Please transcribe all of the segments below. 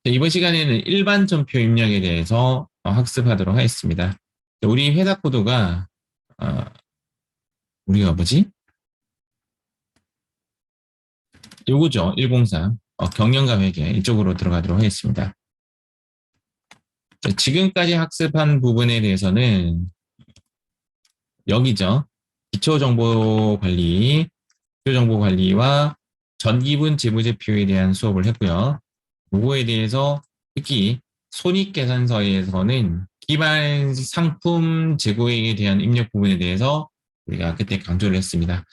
자, 이번 시간에는 일반 점표 입력에 대해서 학습하도록 하겠습니다. 우리 회사 코드가 어, 우리가 뭐지? 요거죠. 103 경영과 회계 이쪽으로 들어가도록 하겠습니다. 자, 지금까지 학습한 부분에 대해서는 여기죠. 기초정보관리, 기초정보관리와 전기분 재무제표에 대한 수업을 했고요. 요거에 대해서 특히 손익계산서에서는 기반 상품 재고액에 대한 입력 부분에 대해서 우리가 그때 강조를 했습니다.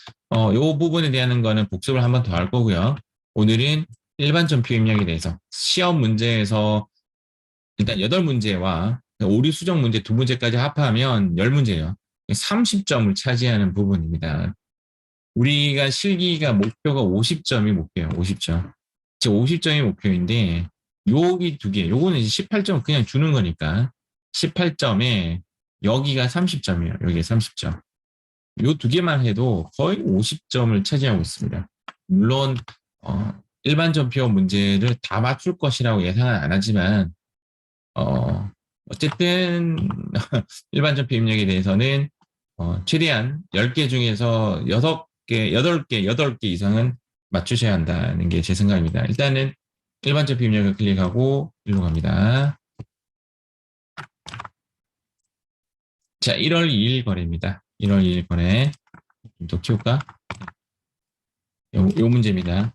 요 부분에 대한 거는 복습을 한 번 더 할 거고요. 오늘은 일반 점표 입력에 대해서 시험 문제에서 일단 8문제와 오류 수정 문제 2문제까지 합하면 10문제예요. 30점을 차지하는 부분입니다. 우리가 실기가 목표가 50점이 목표예요. 50점. 즉 50점이 목표인데 여기 두 개, 요거는 이제 18점 그냥 주는 거니까 18점에 여기가 30점이에요. 여기가 30점. 요 두 개만 해도 거의 50점을 차지하고 있습니다. 물론 일반 점표 문제를 다 맞출 것이라고 예상은 안 하지만 어쨌든 일반 점표 입력에 대해서는 최대한 10개 중에서 6개, 8개, 8개 이상은 맞추셔야 한다는 게 제 생각입니다. 일단은 일반 점표 입력을 클릭하고 일로 갑니다. 자, 1월 2일 거래입니다. 1월 2일 거래. 좀 더 키울까? 요 문제입니다.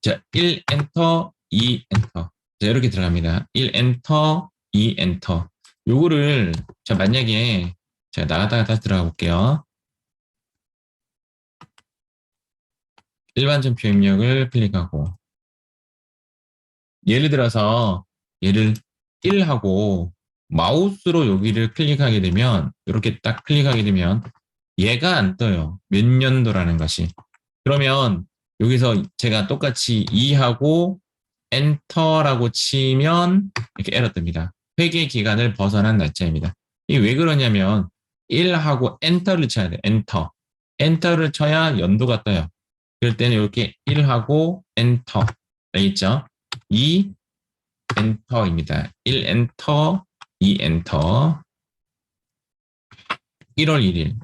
자, 1 엔터, 2 엔터. 자, 이렇게 들어갑니다. 1 엔터, 2 엔터. 요거를 자, 만약에 제가 나갔다가 다시 들어가 볼게요. 일반 점표 입력을 클릭하고 예를 들어서 얘를 1하고 마우스로 여기를 클릭하게 되면 이렇게 딱 클릭하게 되면 얘가 안 떠요. 몇 년도라는 것이. 그러면 여기서 제가 똑같이 2하고 엔터라고 치면 이렇게 에러 뜹니다. 회계 기간을 벗어난 날짜입니다. 이게 왜 그러냐면 1하고 엔터를 쳐야 돼요. 엔터. 엔터를 쳐야 연도가 떠요. 그럴 때는 이렇게 1하고 엔터. 있죠? 2 엔터입니다. 1 엔터, 2 엔터. 1월 1일.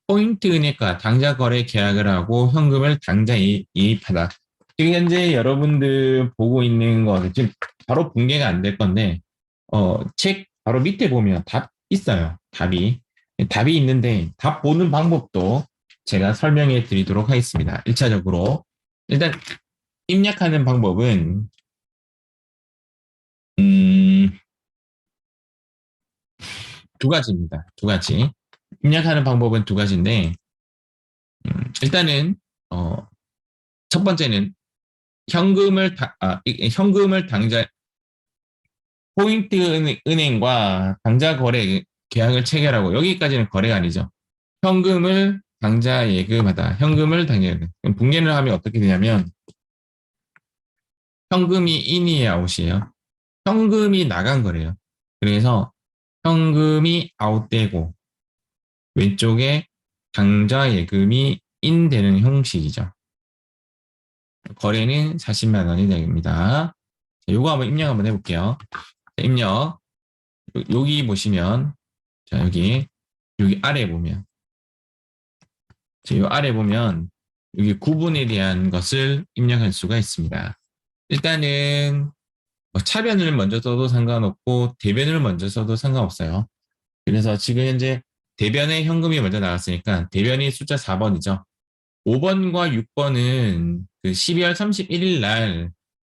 포인트 은행과 당좌 거래 계약을 하고 현금을 당장 이입하다. 지금 현재 여러분들 보고 있는 거 지금 바로 공개가 안 될 건데 책 바로 밑에 보면 답 있어요. 답이 있는데 답 보는 방법도 제가 설명해 드리도록 하겠습니다. 1차적으로 일단 입력하는 방법은 두 가지입니다. 두 가지. 입력하는 방법은 두 가지인데 일단은 첫 번째는 현금을 당장 포인트 은행과 당좌 거래 계약을 체결하고 여기까지는 거래가 아니죠. 현금을 당좌 예금하다. 현금을 당좌 예금. 분개를 하면 어떻게 되냐면 현금이 인이에요, 아웃이에요. 현금이 나간 거래요. 그래서 현금이 아웃되고 왼쪽에 당좌 예금이 인되는 형식이죠. 거래는 40만 원이 됩니다. 요거 한번 입력 한번 해볼게요. 입력. 여기 보시면, 자, 여기 아래 보면, 자, 요 아래 보면, 여기 구분에 대한 것을 입력할 수가 있습니다. 일단은, 차변을 먼저 써도 상관없고, 대변을 먼저 써도 상관없어요. 그래서 지금 현재 대변에 현금이 먼저 나왔으니까, 대변이 숫자 4번이죠. 5번과 6번은 그 12월 31일 날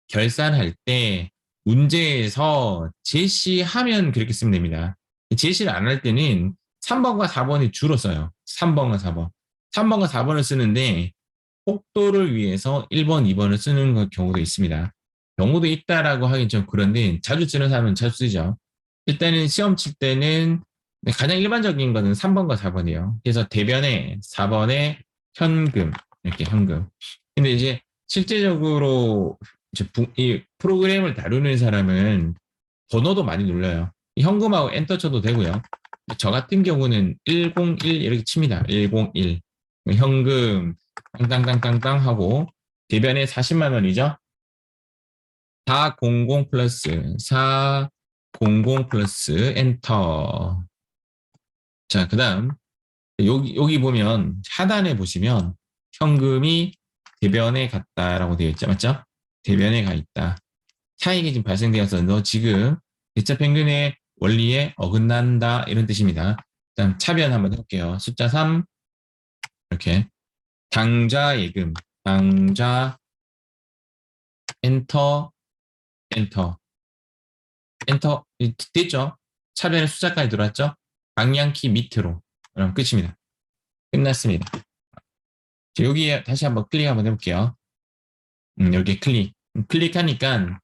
결산할 때 문제에서 제시하면 그렇게 쓰면 됩니다. 제시를 안 할 때는 3번과 4번이 주로 써요. 3번과 4번. 3번과 4번을 쓰는데 속도를 위해서 1번, 2번을 쓰는 경우도 있습니다. 경우도 있다라고 하긴 좀 그런데 자주 쓰는 사람은 자주 쓰죠. 일단은 시험 칠 때는 가장 일반적인 거는 3번과 4번이에요. 그래서 대변에 4번에 현금, 이렇게 현금. 근데 이제 실제적으로 이 프로그램을 다루는 사람은 번호도 많이 눌러요. 현금하고 엔터 쳐도 되고요. 저 같은 경우는 101 이렇게 칩니다. 101. 현금, 땅땅땅땅땅 하고, 대변에 40만 원이죠. 400 플러스 400 플러스 엔터. 자, 그다음 여기 보면 하단에 보시면 현금이 대변에 갔다라고 되어 있죠. 맞죠? 대변에 가 있다. 차익이 지금 발생되어서 너 지금 대차 평균의 원리에 어긋난다 이런 뜻입니다. 일단 차변 한번 해볼게요. 숫자 3 이렇게 당좌 예금 당좌 엔터 엔터 엔터 됐죠? 차변에 숫자까지 들어왔죠? 방향키 밑으로 그럼 끝입니다. 끝났습니다. 여기에 다시 한번 클릭 한번 해볼게요. 여기 클릭하니까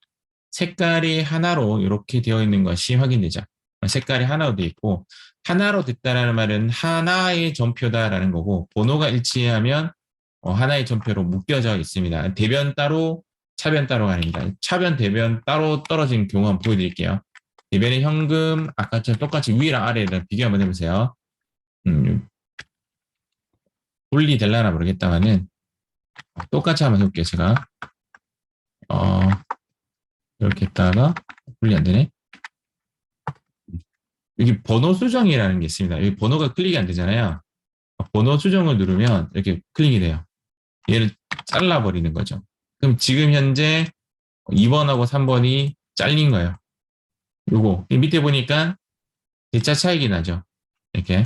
색깔이 하나로 이렇게 되어 있는 것이 확인되죠. 색깔이 하나로 되어 있고 하나로 됐다라는 말은 하나의 전표다라는 거고 번호가 일치하면 하나의 전표로 묶여져 있습니다. 대변 따로 차변 따로가 아닙니다. 차변 대변 따로 떨어진 경우 한번 보여드릴게요. 대변의 현금 아까처럼 똑같이 위랑 아래랑 비교 한번 해보세요. 분리될라나 모르겠다만은 똑같이 한번 해볼게요. 제가 이렇게 했다가 분리 안 되네. 여기 번호 수정이라는 게 있습니다. 여기 번호가 클릭이 안 되잖아요. 번호 수정을 누르면 이렇게 클릭이 돼요. 얘를 잘라버리는 거죠. 그럼 지금 현재 2번하고 3번이 잘린 거예요. 요거 밑에 보니까 대차 차익이 나죠. 이렇게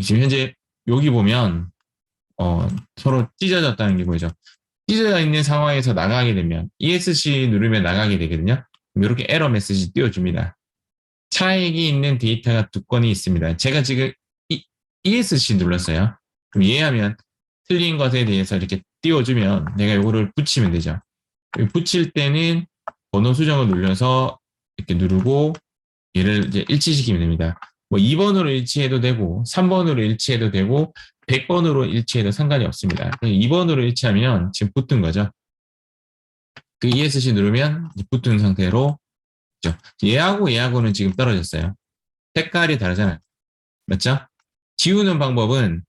지금 현재 여기 보면 서로 찢어졌다는 게 보이죠. 찢어져 있는 상황에서 나가게 되면 ESC 누르면 나가게 되거든요. 이렇게 에러 메시지 띄워줍니다. 차익이 있는 데이터가 두 건이 있습니다. 제가 지금 ESC 눌렀어요. 그럼 이해하면 틀린 것에 대해서 이렇게 띄워주면 내가 이거를 붙이면 되죠. 붙일 때는 번호 수정을 눌러서 이렇게 누르고 얘를 이제 일치시키면 됩니다. 뭐 2번으로 일치해도 되고 3번으로 일치해도 되고 100번으로 일치해도 상관이 없습니다. 2번으로 일치하면 지금 붙은 거죠. 그 ESC 누르면 붙은 상태로 얘하고는 지금 떨어졌어요. 색깔이 다르잖아요. 맞죠? 지우는 방법은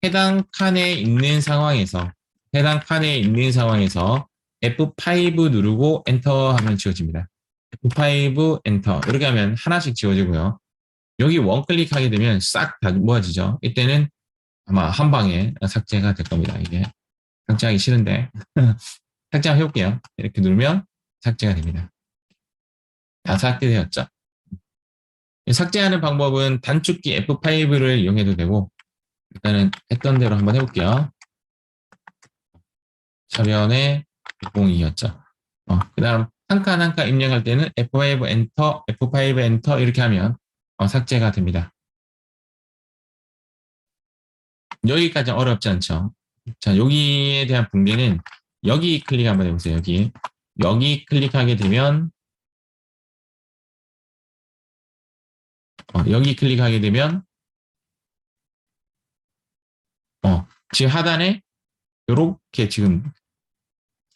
해당 칸에 있는 상황에서 F5 누르고 엔터 하면 지워집니다. F5 엔터 이렇게 하면 하나씩 지워지고요. 여기 원클릭 하게 되면 싹 다 모아지죠. 이때는 아마 한 방에 삭제가 될 겁니다. 이게 삭제하기 싫은데 삭제 한번 해볼게요. 이렇게 누르면 삭제가 됩니다. 다 삭제되었죠. 삭제하는 방법은 단축키 F5를 이용해도 되고 일단은 했던 대로 한번 해볼게요. 차변에 602였죠. 그 다음 한 칸 한 칸 입력할 때는 F5 엔터, F5 엔터 이렇게 하면 삭제가 됩니다. 여기까지 어렵지 않죠. 자, 여기에 대한 붕괴는 여기 클릭 한번 해보세요. 여기 클릭하게 되면 여기 클릭하게 되면 지금 하단에 이렇게 지금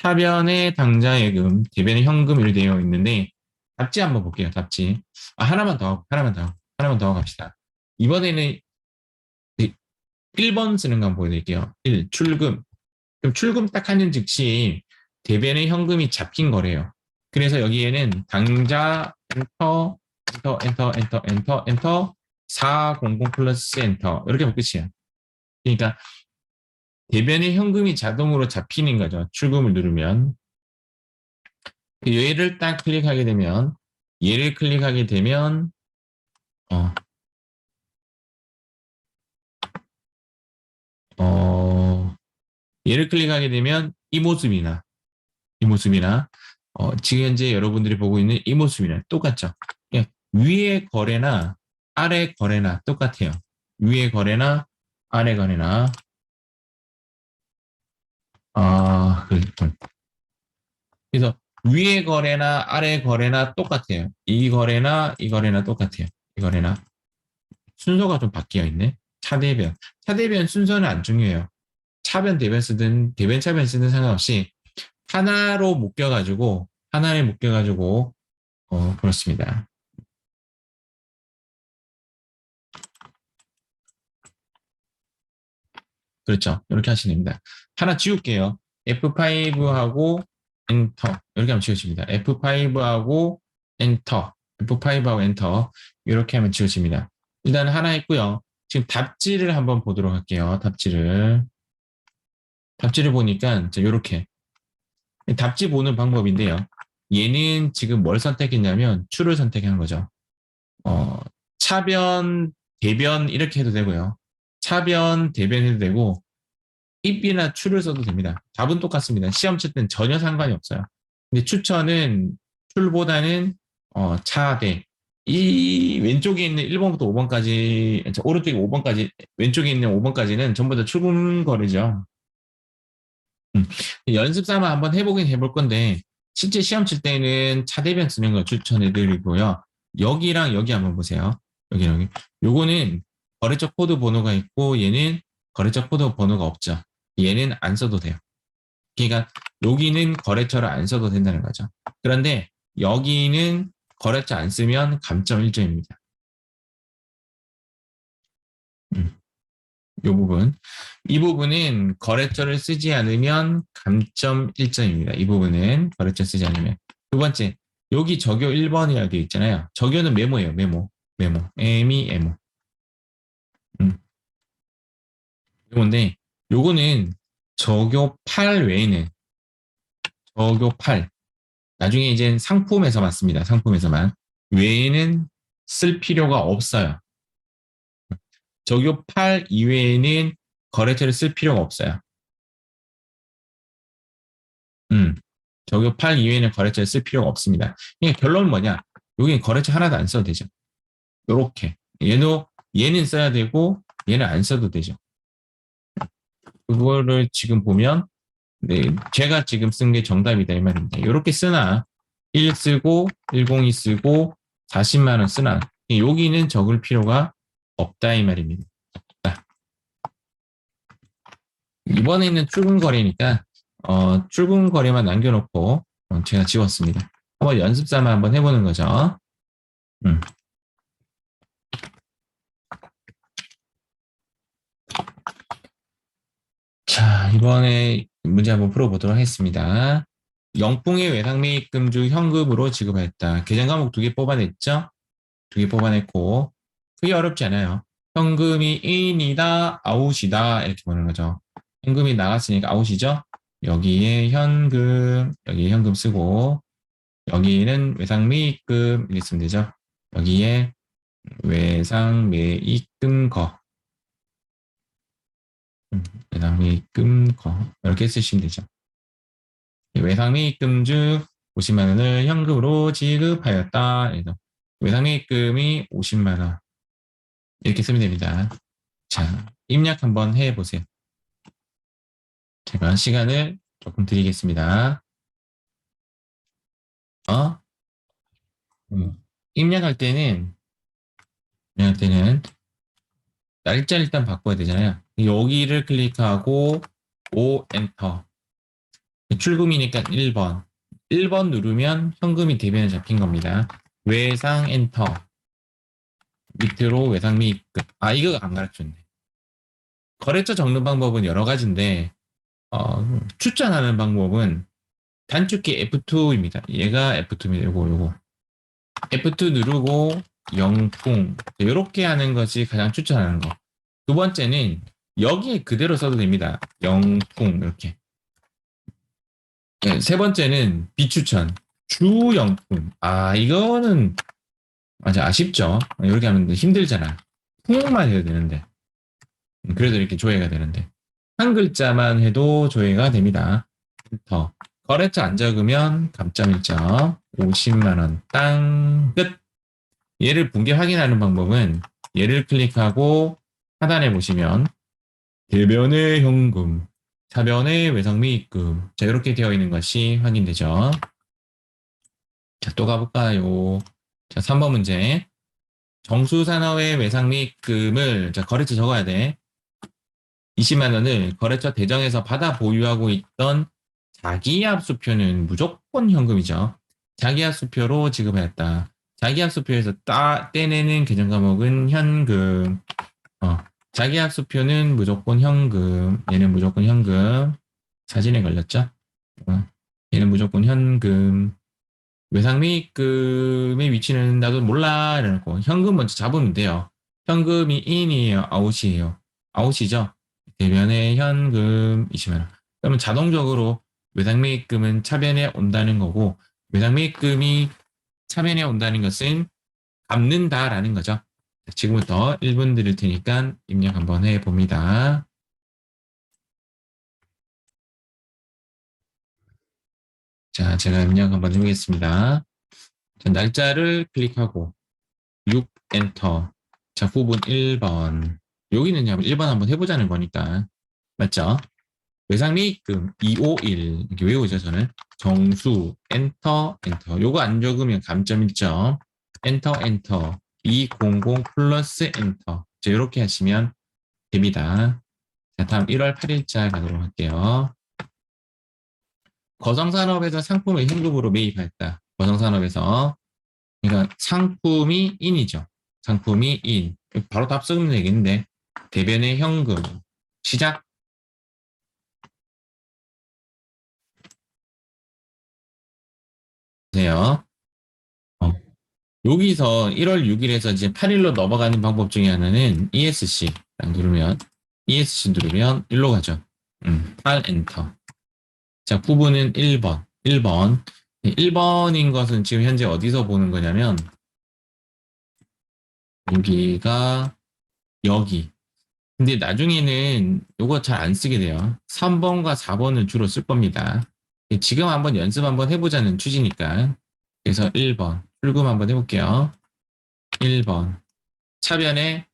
차변의 당좌예금, 대변의 현금 이렇게 되어 있는데 답지 한번 볼게요. 답지. 하나만 더 하고 갑시다. 이번에는 1번 쓰는 거 한번 보여드릴게요. 1. 출금. 그럼 출금 딱 하는 즉시 대변의 현금이 잡힌 거래요. 그래서 여기에는 당좌 엔터 400 플러스 엔터 이렇게 하면 끝이야. 그러니까 대변의 현금이 자동으로 잡히는 거죠. 출금을 누르면. 얘를 딱 클릭하게 되면 어, 얘를 클릭하게 되면 이 모습이나 지금 현재 여러분들이 보고 있는 이 모습이나 똑같죠. 위에 거래나 아래 거래나 똑같아요. 위에 거래나 아래 거래나 그래서 위에 거래나 아래 거래나 똑같아요. 이 거래나 똑같아요. 이 거래나 순서가 좀 바뀌어 있네. 차대변 순서는 안 중요해요. 차변 대변 쓰든 대변 차변 쓰든 상관없이 하나에 묶여가지고 그렇습니다. 그렇죠. 이렇게 하시면 됩니다. 하나 지울게요. F5하고 엔터. 이렇게 하면 지워집니다. F5하고 엔터. F5하고 엔터. 이렇게 하면 지워집니다. 일단 하나 했고요. 지금 답지를 한번 보도록 할게요. 답지를. 답지를 보니까 이렇게 답지 보는 방법인데요. 얘는 지금 뭘 선택했냐면 true를 선택한 거죠. 차변, 대변 이렇게 해도 되고요. 차변, 대변 해도 되고 if이나 true를 써도 됩니다. 답은 똑같습니다. 시험 칠 땐 전혀 상관이 없어요. 근데 추천은 true보다는 차대. 이 왼쪽에 있는 1번부터 5번까지, 오른쪽에 5번까지, 왼쪽에 있는 5번까지는 전부 다 출금 거래죠. 연습 삼아 한번 해보긴 해볼 건데 실제 시험 칠 때는 차대변 쓰는 거 추천해드리고요. 여기랑 여기 한번 보세요. 여기. 요거는 거래처 코드 번호가 있고 얘는 거래처 코드 번호가 없죠. 얘는 안 써도 돼요. 그러니까 여기는 거래처를 안 써도 된다는 거죠. 그런데 여기는 거래처 안 쓰면 감점 1점입니다. 이 부분. 이 부분은 거래처를 쓰지 않으면 감점 1점입니다. 이 부분은 거래처 쓰지 않으면. 두 번째, 여기 적요 1번이라고 되어 있잖아요. 적요는 메모예요. 메모. 메모. 메모인데 요거는 적요 8 외에는 적요 8 나중에 이제 상품에서 맞습니다. 상품에서만 외에는 쓸 필요가 없어요. 적요 8 이외에는 거래처를 쓸 필요가 없어요. 적요 8 이외에는 거래처를 쓸 필요가 없습니다. 그러니까 결론은 뭐냐? 여기 거래처 하나도 안 써도 되죠. 요렇게. 얘는 써야 되고 얘는 안 써도 되죠. 그거를 지금 보면 네, 제가 지금 쓴 게 정답이다 이 말입니다. 이렇게 쓰나 1 쓰고 102 쓰고 40만 원 쓰나 여기는 적을 필요가 없다 이 말입니다. 없다. 이번에는 출근 거래니까 출근 거래만 남겨놓고 제가 지웠습니다. 한번 연습 삼아 한번 해보는 거죠. 음. 자, 이번에 문제 한번 풀어보도록 하겠습니다. 영풍의 외상매입금 중 현금으로 지급하였다. 계정 과목 2개 뽑아냈죠? 2개 뽑아냈고 그게 어렵지 않아요. 현금이 인이다, 아웃이다 이렇게 보는 거죠. 현금이 나갔으니까 아웃이죠? 여기에 현금 쓰고 여기는 외상매입금 이렇게 쓰면 되죠. 여기에 외상매입금 거 외상매입금 거 이렇게 쓰시면 되죠. 외상매입금 중 50만 원을 현금으로 지급하였다. 그래서 외상매입금이 50만 원 이렇게 쓰면 됩니다. 자, 입력 한번 해보세요. 제가 시간을 조금 드리겠습니다. 입력할 때는 날짜 일단 바꿔야 되잖아요. 여기를 클릭하고 O 엔터. 출금이니까 1번. 1번 누르면 현금이 대변에 잡힌 겁니다. 외상 엔터. 밑으로 외상 미입금. 이거 안 가르쳤네. 거래처 적는 방법은 여러 가지인데 추천하는 방법은 단축키 F2입니다. 얘가 F2입니다. 요거. F2 누르고 영풍 이렇게 하는 것이 가장 추천하는 거. 두 번째는 여기에 그대로 써도 됩니다. 영풍 이렇게. 네, 세 번째는 비추천 주영풍. 이거는 맞아 아쉽죠. 이렇게 하면 힘들잖아. 풍만 해도 되는데. 그래도 이렇게 조회가 되는데 한 글자만 해도 조회가 됩니다. 더 거래처 안 적으면 감점 1점 50만 원 땅 끝. 얘를 분개 확인하는 방법은 얘를 클릭하고 하단에 보시면 대변의 현금, 차변의 외상매입금 자 이렇게 되어 있는 것이 확인되죠. 자 또 가볼까요? 자 3번 문제 정수산업의 외상매입금을 자 거래처 적어야 돼. 20만 원을 거래처 대정에서 받아 보유하고 있던 자기압수표는 무조건 현금이죠. 자기압수표로 지급하였다. 자기압수표에서 떼내는 계정 과목은 현금. 자기압수표는 무조건 현금. 얘는 무조건 현금. 사진에 걸렸죠? 얘는 무조건 현금. 외상매입금의 위치는 나도 몰라. 이래놓고 현금 먼저 잡으면 돼요. 현금이 인이에요, 아웃이에요? 아웃이죠? 대변에 현금이시면. 그러면 자동적으로 외상매입금은 차변에 온다는 거고, 외상매입금이 차변에 온다는 것은 갚는다라는 거죠. 지금부터 1분 드릴 테니까 입력 한번 해봅니다. 자, 제가 입력 한번 해보겠습니다. 자, 날짜를 클릭하고 6 엔터. 자, 부분 1번. 여기는 1번 한번 해보자는 거니까. 맞죠? 외상리입금 251 이렇게 외우죠, 저는. 정수 엔터 엔터. 요거 안 적으면 감점 1점. 엔터 엔터. 200 플러스 엔터. 자, 이렇게 하시면 됩니다. 자, 다음 1월 8일자 가도록 할게요. 거성산업에서 상품을 현금으로 매입했다. 거성산업에서. 그러니까 상품이 인이죠. 상품이 인. 바로 답 쓰면 되겠는데. 대변의 현금. 시작. 보세요. 어, 여기서 1월 6일에서 이제 8일로 넘어가는 방법 중에 하나는 ESC 누르면 ESC 누르면 1로 가죠. 8 엔터. 자, 구분은 1번. 1번. 1번인 것은 지금 현재 어디서 보는 거냐면 여기가 여기. 근데 나중에는 이거 잘 안 쓰게 돼요. 3번과 4번을 주로 쓸 겁니다. 지금 한번 연습 한번 해보자는 취지니까. 그래서 1번. 출금 한번 해볼게요. 1번. 차변에,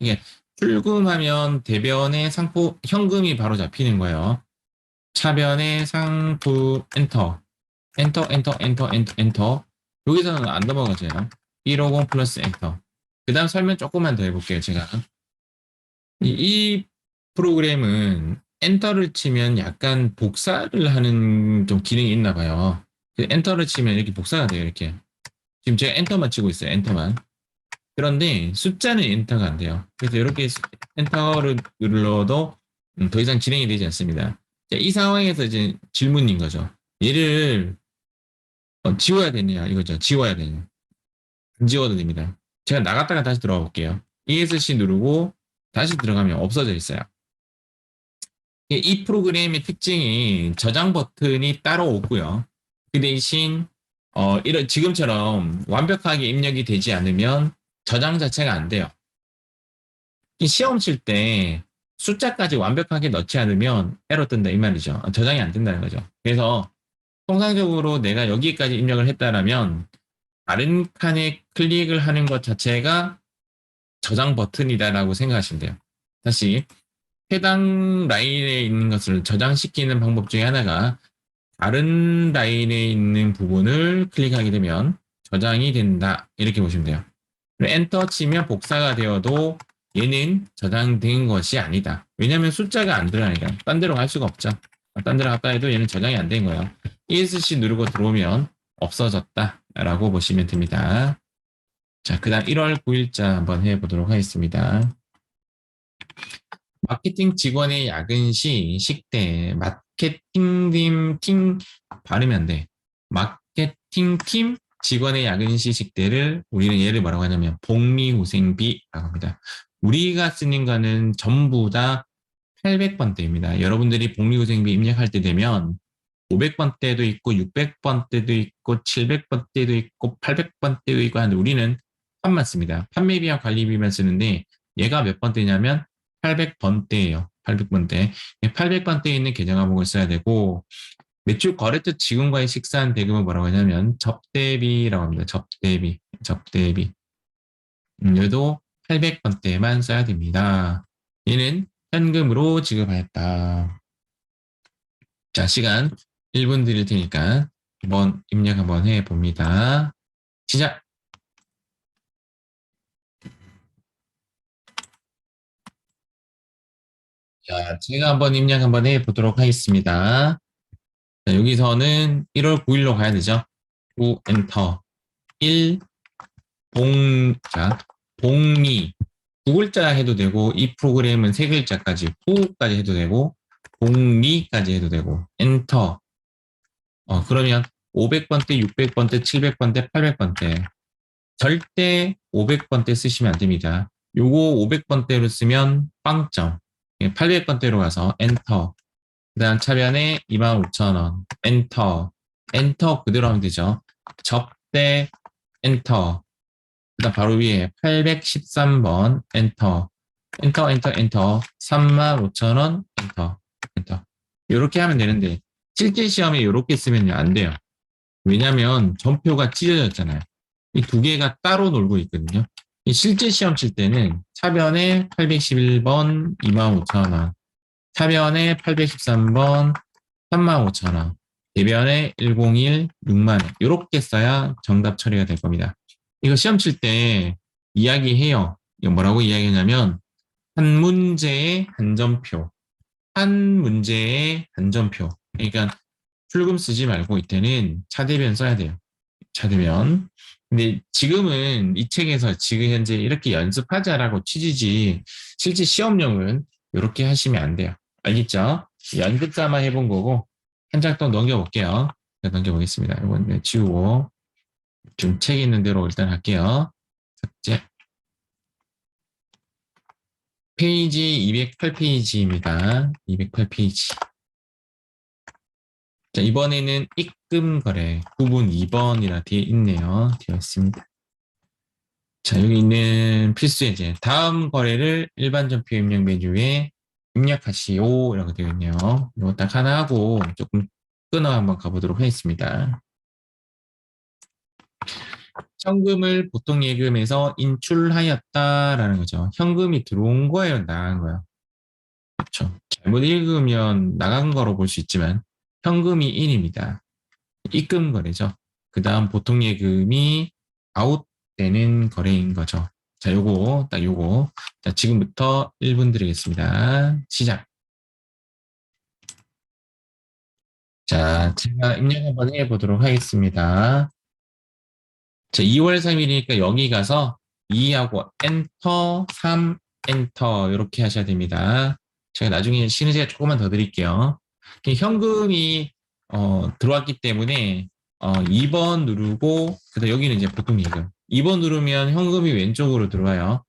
이게 출금하면 대변에 상품, 현금이 바로 잡히는 거예요. 차변에 상품, 엔터. 엔터, 엔터, 엔터, 엔터, 엔터. 여기서는 안 넘어가져요. 150 플러스 엔터. 그 다음 설명 조금만 더 해볼게요, 제가. 이 프로그램은 엔터를 치면 약간 복사를 하는 좀 기능이 있나 봐요. 그 엔터를 치면 이렇게 복사가 돼요, 이렇게. 지금 제가 엔터만 치고 있어요, 엔터만. 그런데 숫자는 엔터가 안 돼요. 그래서 이렇게 엔터를 눌러도 더 이상 진행이 되지 않습니다. 자, 이 상황에서 이제 질문인 거죠. 얘를 지워야 되냐, 이거죠. 지워야 되냐. 안 지워도 됩니다. 제가 나갔다가 다시 들어가 볼게요. ESC 누르고 다시 들어가면 없어져 있어요. 이 프로그램의 특징이 저장 버튼이 따로 없고요. 그 대신 이런 지금처럼 완벽하게 입력이 되지 않으면 저장 자체가 안 돼요. 시험 칠 때 숫자까지 완벽하게 넣지 않으면 에러 뜬다 이 말이죠. 저장이 안 된다는 거죠. 그래서 통상적으로 내가 여기까지 입력을 했다라면 다른 칸에 클릭을 하는 것 자체가 저장 버튼이다라고 생각하시면 돼요. 다시 해당 라인에 있는 것을 저장시키는 방법 중에 하나가 다른 라인에 있는 부분을 클릭하게 되면 저장이 된다. 이렇게 보시면 돼요. 엔터 치면 복사가 되어도 얘는 저장된 것이 아니다. 왜냐하면 숫자가 안 들어가니까. 딴 데로 갈 수가 없죠. 딴 데로 갔다 해도 얘는 저장이 안 된 거예요. ESC 누르고 들어오면 없어졌다. 라고 보시면 됩니다. 자, 그 다음 1월 9일자 한번 해보도록 하겠습니다. 마케팅 직원의 야근 시 식대, 마케팅팀 팀 발음이 안 돼. 마케팅팀 직원의 야근 시 식대를 우리는 얘를 뭐라고 하냐면 복리후생비라고 합니다. 우리가 쓰는 거는 전부 다 800번대입니다. 여러분들이 복리후생비 입력할 때 되면 500번대도 있고 600번대도 있고 700번대도 있고 800번대도 있고 하는데 우리는 판만 씁니다. 판매비와 관리비만 쓰는데 얘가 몇 번대냐면 800번대예요. 800번대. 800번대에 있는 계정 항목을 써야 되고 매출 거래처 직원과의 식사한 대금은 뭐라고 하냐면 접대비라고 합니다. 접대비. 접대비. 얘도 800번대만 써야 됩니다. 얘는 현금으로 지급하였다. 자, 시간 1분 드릴 테니까 한번 입력 한번 해봅니다. 시작! 자, 제가 한번 입력 한번 해보도록 하겠습니다. 자, 여기서는 1월 9일로 가야 되죠. 9 엔터. 1 자, 복리. 두 글자 해도 되고, 이 프로그램은 세 글자까지, 후까지 해도 되고, 복리까지 해도 되고, 엔터. 그러면 500번대, 600번대, 700번대, 800번대. 절대 500번대 쓰시면 안 됩니다. 요거 500번대로 쓰면 빵점. 800번대로 가서 엔터. 그 다음 차변에 25,000원. 엔터. 엔터 그대로 하면 되죠. 접대 엔터. 그 다음 바로 위에 813번 엔터. 엔터 엔터 엔터 35,000원 엔터. 엔터. 이렇게 하면 되는데 실제 시험에 이렇게 쓰면 안 돼요. 왜냐면 전표가 찢어졌잖아요. 이 두 개가 따로 놀고 있거든요. 이 실제 시험 칠 때는 차변에 811번 25,000원, 차변에 813번 35,000원, 대변에 101 6만원 이렇게 써야 정답 처리가 될 겁니다. 이거 시험 칠 때 이야기해요. 이거 뭐라고 이야기하냐면 한 문제의 한 점표, 한 문제의 한 점표. 그러니까 출금 쓰지 말고 이때는 차대변 써야 돼요. 차대변. 근데 지금은 이 책에서 지금 현재 이렇게 연습하자라고 취지지 실제 시험용은 이렇게 하시면 안 돼요. 알겠죠? 연습 삼아 해본 거고 한 장 또 넘겨볼게요. 넘겨보겠습니다. 이건 지우고 지금 책에 있는 대로 일단 할게요. 삭제. 페이지 208페이지입니다. 208페이지. 자, 이번에는 입금 거래 부분 2번이라 되어 있네요. 되어 있습니다. 자, 여기 있는 필수 예제. 다음 거래를 일반 전표 입력 메뉴에 입력하시오. 라고 되어 있네요. 이거 딱 하나 하고 조금 끊어 한번 가보도록 하겠습니다. 현금을 보통 예금에서 인출하였다라는 거죠. 현금이 들어온 거예요, 나간 거예요. 그렇죠. 잘못 읽으면 나간 거로 볼 수 있지만 현금이 인입니다. 입금 거래죠. 그 다음 보통 예금이 아웃되는 거래인 거죠. 자, 요거, 딱 요거. 자, 지금부터 1분 드리겠습니다. 시작. 자, 제가 입력 한번 해보도록 하겠습니다. 자, 2월 3일이니까 여기 가서 2하고 엔터, 3, 엔터 이렇게 하셔야 됩니다. 제가 나중에 쉬는 시간 조금만 더 드릴게요. 현금이 들어왔기 때문에 2번 누르고 그다음 여기는 이제 보통 예금. 2번 누르면 현금이 왼쪽으로 들어와요.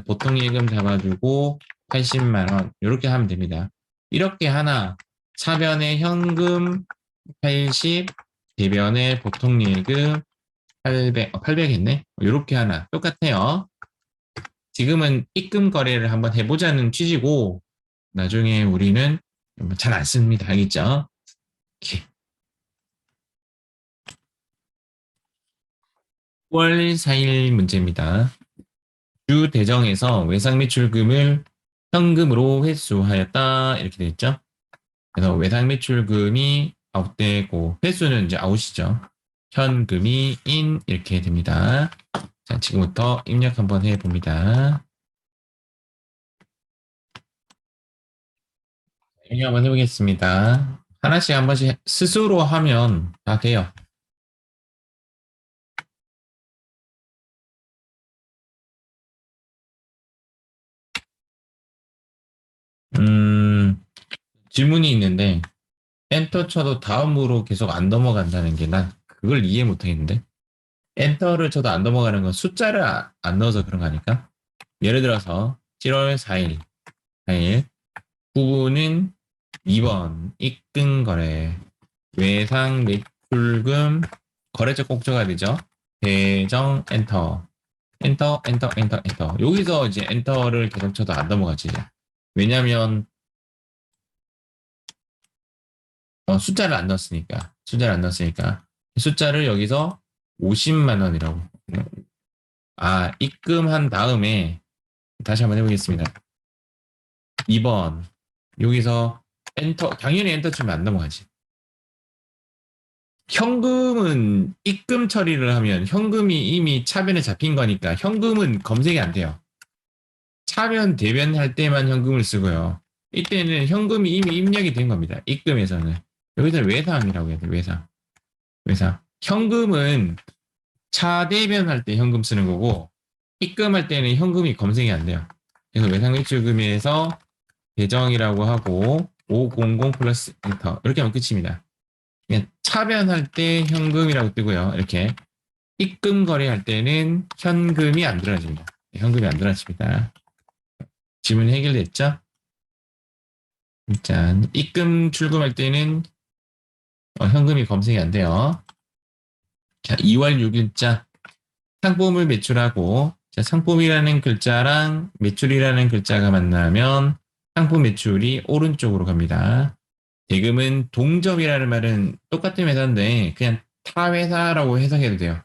보통 예금 잡아주고 80만 원 이렇게 하면 됩니다. 이렇게 하나 차변에 현금 80, 대변에 보통 예금 800 했네. 이렇게 하나 똑같아요. 지금은 입금 거래를 한번 해보자는 취지고 나중에 우리는 잘 안 씁니다. 알겠죠? 이렇게. 9월 4일 문제입니다. 주 대정에서 외상 매출금을 현금으로 회수하였다 이렇게 되어 있죠. 그래서 외상 매출금이 아웃되고 회수는 이제 아웃이죠. 현금이 인 이렇게 됩니다. 자, 지금부터 입력 한번 해봅니다. 입력 한번 해보겠습니다. 하나씩 한 번씩 스스로 하면 다 돼요. 음, 질문이 있는데 엔터 쳐도 다음으로 계속 안 넘어간다는 게 난 그걸 이해 못하겠는데 엔터를 쳐도 안 넘어가는 건 숫자를 안 넣어서 그런 거 아닐까? 예를 들어서 7월 4일, 4일 부분은 2번 입금 거래 외상 매출금 거래처 꼭 적어야 되죠. 대정 엔터 엔터 엔터 엔터 엔터 여기서 이제 엔터를 계속 쳐도 안 넘어가지. 왜냐면 숫자를 안 넣었으니까 숫자를 여기서 50만 원이라고. 입금한 다음에 다시 한번 해보겠습니다. 2번 여기서 엔터 당연히 엔터 치면 안 넘어가지. 현금은 입금 처리를 하면 현금이 이미 차변에 잡힌 거니까 현금은 검색이 안 돼요. 차변 대변 할 때만 현금을 쓰고요. 이때는 현금이 이미 입력이 된 겁니다. 입금에서는 여기서는 외상이라고 해야 돼요. 외상. 현금은 차대변 할 때 현금 쓰는 거고 입금할 때는 현금이 검색이 안 돼요. 그래서 외상매출금에서 계정이라고 하고 500 플러스 엔터 이렇게 하면 끝입니다. 그냥 차변할 때 현금이라고 뜨고요. 이렇게 입금 거래할 때는 현금이 안 들어집니다. 현금이 안 들어집니다. 질문 해결됐죠? 일단 입금 출금할 때는 현금이 검색이 안 돼요. 자, 2월 6일자 상품을 매출하고 자, 상품이라는 글자랑 매출이라는 글자가 만나면 상품 매출이 오른쪽으로 갑니다. 대금은 동점이라는 말은 똑같은 회사인데 그냥 타 회사라고 해석해도 돼요.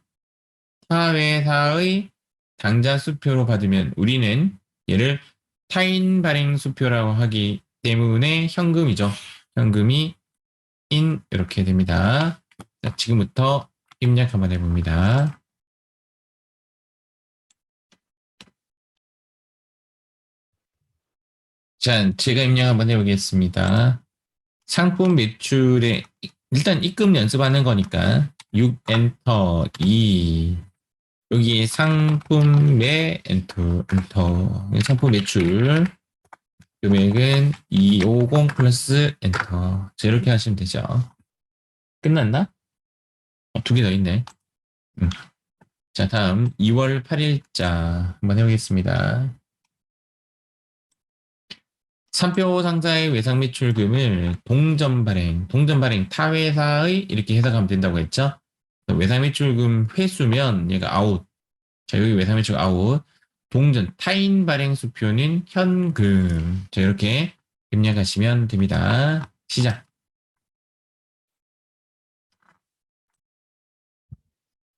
타 회사의 당좌 수표로 받으면 우리는 얘를 타인 발행 수표라고 하기 때문에 현금이죠. 현금이 인 이렇게 됩니다. 자, 지금부터 입력 한번 해봅니다. 자, 제가 입력 한번 해보겠습니다. 상품 매출에 일단 입금 연습하는 거니까 6 엔터 2 여기 상품 매 엔터 상품 매출 금액은 250 플러스 엔터 자, 이렇게 하시면 되죠. 끝났나? 두 개 더 있네. 자, 다음 2월 8일자 한번 해보겠습니다. 삼표 상자의 외상 매출금을 동전 발행 타 회사의 이렇게 해석하면 된다고 했죠. 외상 매출금 회수면 얘가 아웃. 자, 여기 외상 매출 아웃. 동전 타인 발행 수표는 현금. 자, 이렇게 입력하시면 됩니다. 시작.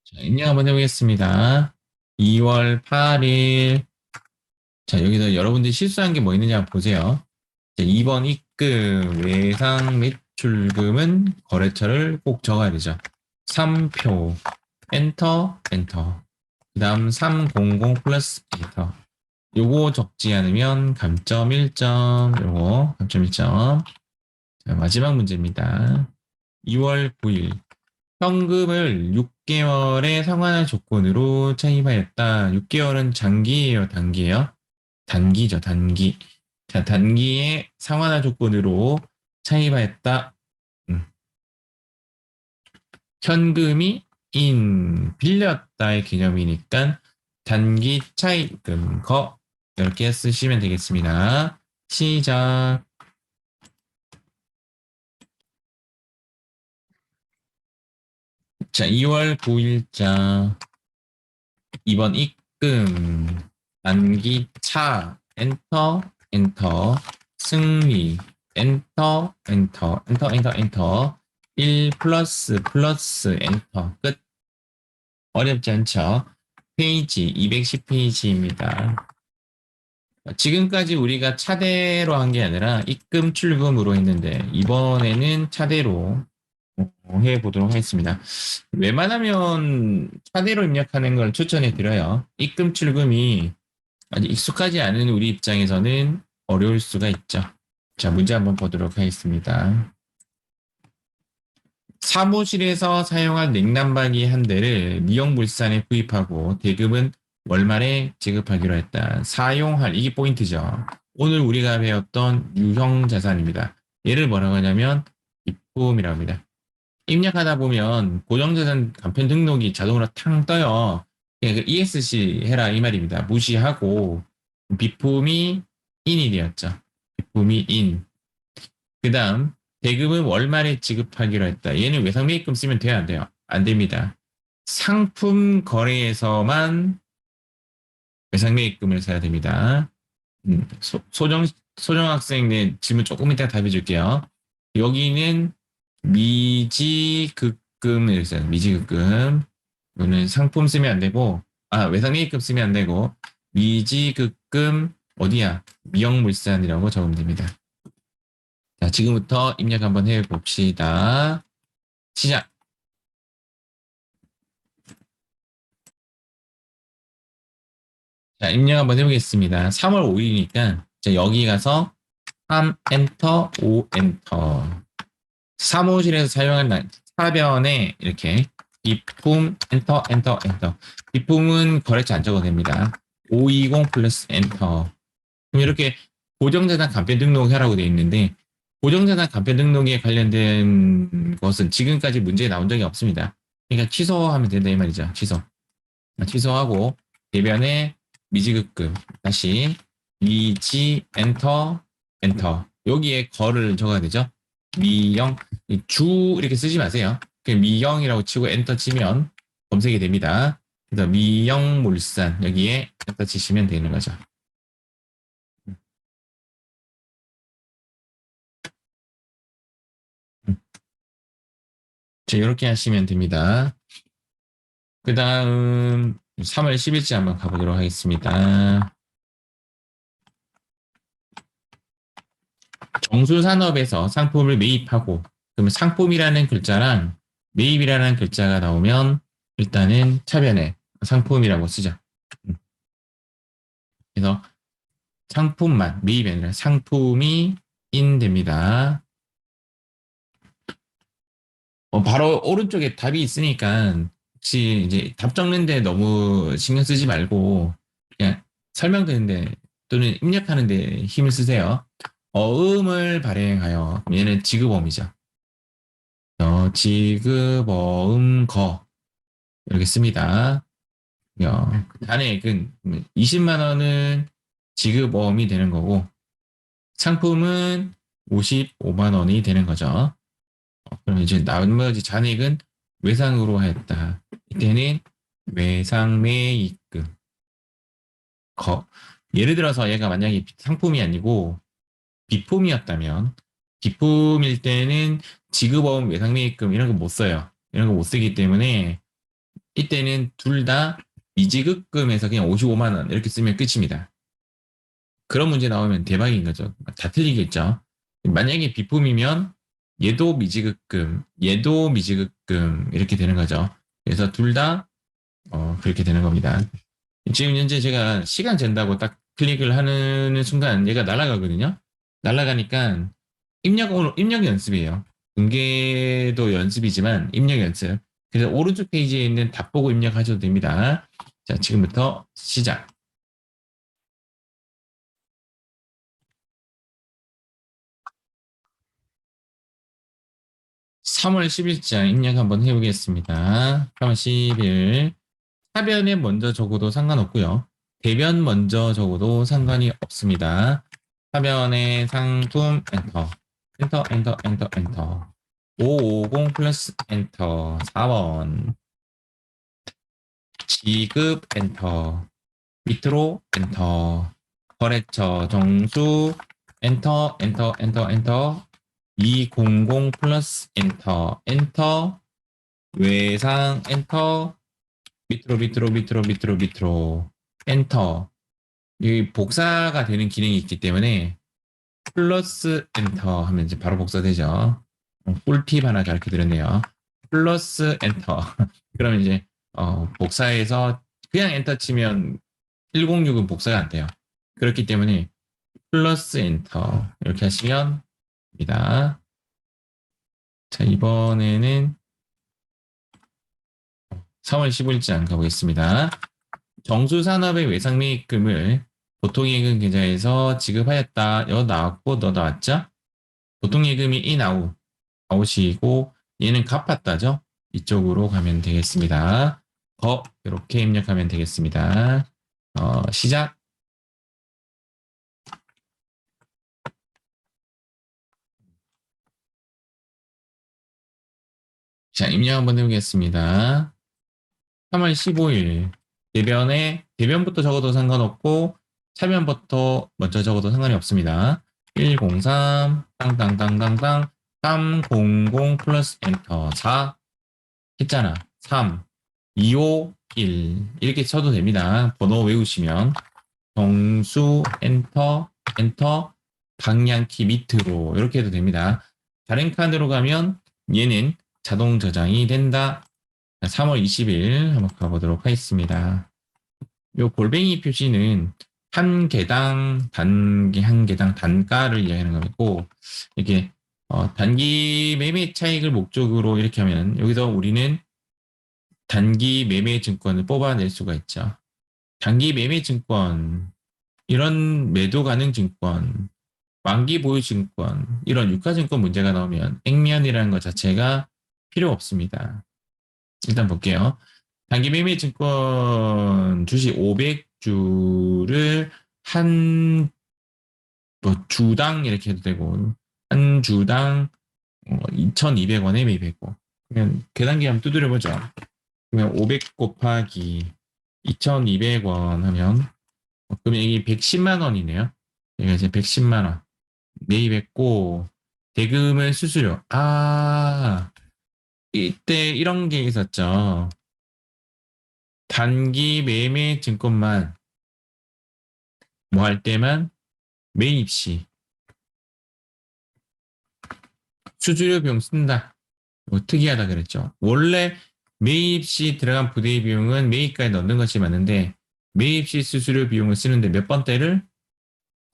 자, 입력 한번 해보겠습니다. 2월 8일. 자, 여기서 여러분들이 실수한 게 뭐 있는지 한번 보세요. 자, 2번 입금 외상 매출금은 거래처를 꼭 적어야 되죠. 3표 엔터 그 다음 300 플러스 엔터 요거 적지 않으면 감점 1점 요거 감점 1점 자, 마지막 문제입니다. 2월 9일 현금을 6개월의 상환할 조건으로 차입하였다. 6개월은 장기예요, 단기예요? 단기죠, 단기. 자, 단기의 상환화 조건으로 차입하였다. 현금이 빌렸다의 개념이니까 단기 차입금 거 이렇게 쓰시면 되겠습니다. 시작. 자, 2월 9일자 2번 입금 단기 차 엔터 승리 엔터 1 플러스 엔터 끝. 어렵지 않죠? 페이지 210페이지입니다. 지금까지 우리가 차대로 한 게 아니라 입금 출금으로 했는데 이번에는 차대로 해보도록 하겠습니다. 웬만하면 차대로 입력하는 걸 추천해 드려요. 입금 출금이 아직 익숙하지 않은 우리 입장에서는 어려울 수가 있죠. 자, 문제 한번 보도록 하겠습니다. 사무실에서 사용할 냉난방기 한 대를 미용물산에 구입하고 대금은 월말에 지급하기로 했다. 사용할, 이게 포인트죠. 오늘 우리가 배웠던 유형 자산입니다. 얘를 뭐라고 하냐면 입금이라고 합니다. 입력하다 보면 고정자산 간편 등록이 자동으로 탕 떠요. 그 ESC 해라 이 말입니다. 무시하고 비품이 인이 되었죠. 비품이 인. 그 다음 대금은 월말에 지급하기로 했다. 얘는 외상매입금 쓰면 돼요, 안 돼요? 안 됩니다. 상품 거래에서만 외상매입금을 써야 됩니다. 소정 학생 네 질문 조금 이따 답해 줄게요. 여기는 미지급금 이렇게 써요. 미지급금. 이거는 상품 쓰면 안 되고, 외상매입금 쓰면 안 되고, 미지급금 어디야? 미영물산이라고 적으면 됩니다. 자, 지금부터 입력 한번 해봅시다. 시작. 자, 입력 한번 해보겠습니다. 3월 5일이니까 여기 가서 3 엔터, 5 엔터. 사무실에서 사용한 사변에 이렇게 비품 엔터. 비품은 거래처 안 적어도 됩니다. 520 플러스 엔터. 그럼 이렇게 고정자산 간편 등록하라고 되어 있는데 고정자산 간편 등록에 관련된 것은 지금까지 문제에 나온 적이 없습니다. 그러니까 취소하면 된다 이 말이죠. 취소. 취소하고 대변에 미지급금 다시 미지 엔터 엔터 여기에 거를 적어야 되죠. 미영 주 이렇게 쓰지 마세요. 그냥 미영이라고 치고 엔터 치면 검색이 됩니다. 그래서 미영물산 여기에 엔터 치시면 되는 거죠. 자, 이렇게 하시면 됩니다. 그 다음 3월 10일째 한번 가보도록 하겠습니다. 정수산업에서 상품을 매입하고 그러면 상품이라는 글자랑 매입이라는 글자가 나오면 일단은 차변에 상품이라고 쓰죠. 그래서 상품만 매입이 아니라 상품이 인 됩니다. 바로 오른쪽에 답이 있으니까 혹시 이제 답 적는데 너무 신경 쓰지 말고 그냥 설명드리는데 또는 입력하는데 힘을 쓰세요. 어음을 발행하여 얘는 지급어음이죠. 지급어음 거 이렇게 씁니다. 잔액은 20만 원은 지급어음이 되는 거고 상품은 55만 원이 되는 거죠. 그럼 이제 나머지 잔액은 외상으로 하였다. 이때는 외상매입금. 예를 들어서 얘가 만약에 상품이 아니고 비품이었다면 비품일 때는 지급어음 외상매입금 이런 거 못 써요. 이런 거 못 쓰기 때문에 이때는 둘 다 미지급금에서 그냥 55만 원 이렇게 쓰면 끝입니다. 그런 문제 나오면 대박인 거죠. 다 틀리겠죠. 만약에 비품이면 얘도 미지급금, 얘도 미지급금 이렇게 되는 거죠. 그래서 둘 다 그렇게 되는 겁니다. 지금 현재 제가 시간 잰다고 딱 클릭을 하는 순간 얘가 날아가거든요. 날아가니까 입력 연습이에요. 공개도 연습이지만 입력 연습. 그래서 오른쪽 페이지에 있는 답 보고 입력하셔도 됩니다. 자, 지금부터 시작. 3월 10일자 입력 한번 해보겠습니다. 3월 10일. 하변에 먼저 적어도 상관없고요. 대변 먼저 적어도 상관이 없습니다. 하변에 상품 엔터. 엔터, 엔터, 엔터, 엔터. 550 플러스 엔터. 4번. 지급 엔터. 밑으로 엔터. 거래처 정수 엔터, 엔터, 엔터, 엔터. 200 플러스 엔터. 엔터. 외상 엔터. 밑으로 엔터 이 복사가 되는 기능이 있기 때문에 플러스 엔터 하면 이제 바로 복사되죠. 꿀팁 하나 가르쳐 드렸네요. 플러스 엔터 그러면 이제 복사해서 그냥 엔터 치면 106은 복사가 안 돼요. 그렇기 때문에 플러스 엔터 이렇게 하시면 됩니다. 자, 이번에는 3월 15일장 가보겠습니다. 정수산업의 외상매입금을 보통예금 계좌에서 지급하였다. 여 나왔고 너 나왔죠? 보통예금이 아웃이고 얘는 갚았다죠? 이쪽으로 가면 되겠습니다. 이렇게 입력하면 되겠습니다. 시작. 자, 입력 한번 해보겠습니다. 3월 15일 대변부터 적어도 상관없고 차변부터 먼저 적어도 상관이 없습니다. 103 땅땅땅땅땅 300 플러스 엔터 4 했잖아. 3 251 이렇게 쳐도 됩니다. 번호 외우시면 정수 엔터 방향키 밑으로 이렇게 해도 됩니다. 다른 칸으로 가면 얘는 자동 저장이 된다. 3월 20일 한번 가보도록 하겠습니다. 요 골뱅이 표시는 한 개당 단기 한 개당 단가를 이야기하는 거고 이렇게 단기 매매 차익을 목적으로 이렇게 하면 여기서 우리는 단기 매매 증권을 뽑아낼 수가 있죠. 단기 매매 증권 이런 매도 가능 증권 만기 보유 증권, 이런 유가증권 문제가 나오면 액면이라는 것 자체가 필요 없습니다. 일단 볼게요. 단기 매매 증권 주식 500주를 한 뭐 주당 이렇게 해도 되고 한 주당 2,200원에 매입했고 그러면 계단기 한번 두드려 보죠. 그러면 500 곱하기 2,200원 하면 그러면 이게 110만 원이네요. 여기가 이제 110만 원 매입했고 대금은 수수료. 이때 이런 게 있었죠. 단기 매매 증권만 뭐 할 때만 매입 시 수수료 비용 쓴다. 뭐 특이하다 그랬죠. 원래 매입 시 들어간 부대 비용은 매입가에 넣는 것이 맞는데 매입 시 수수료 비용을 쓰는데 몇 번대를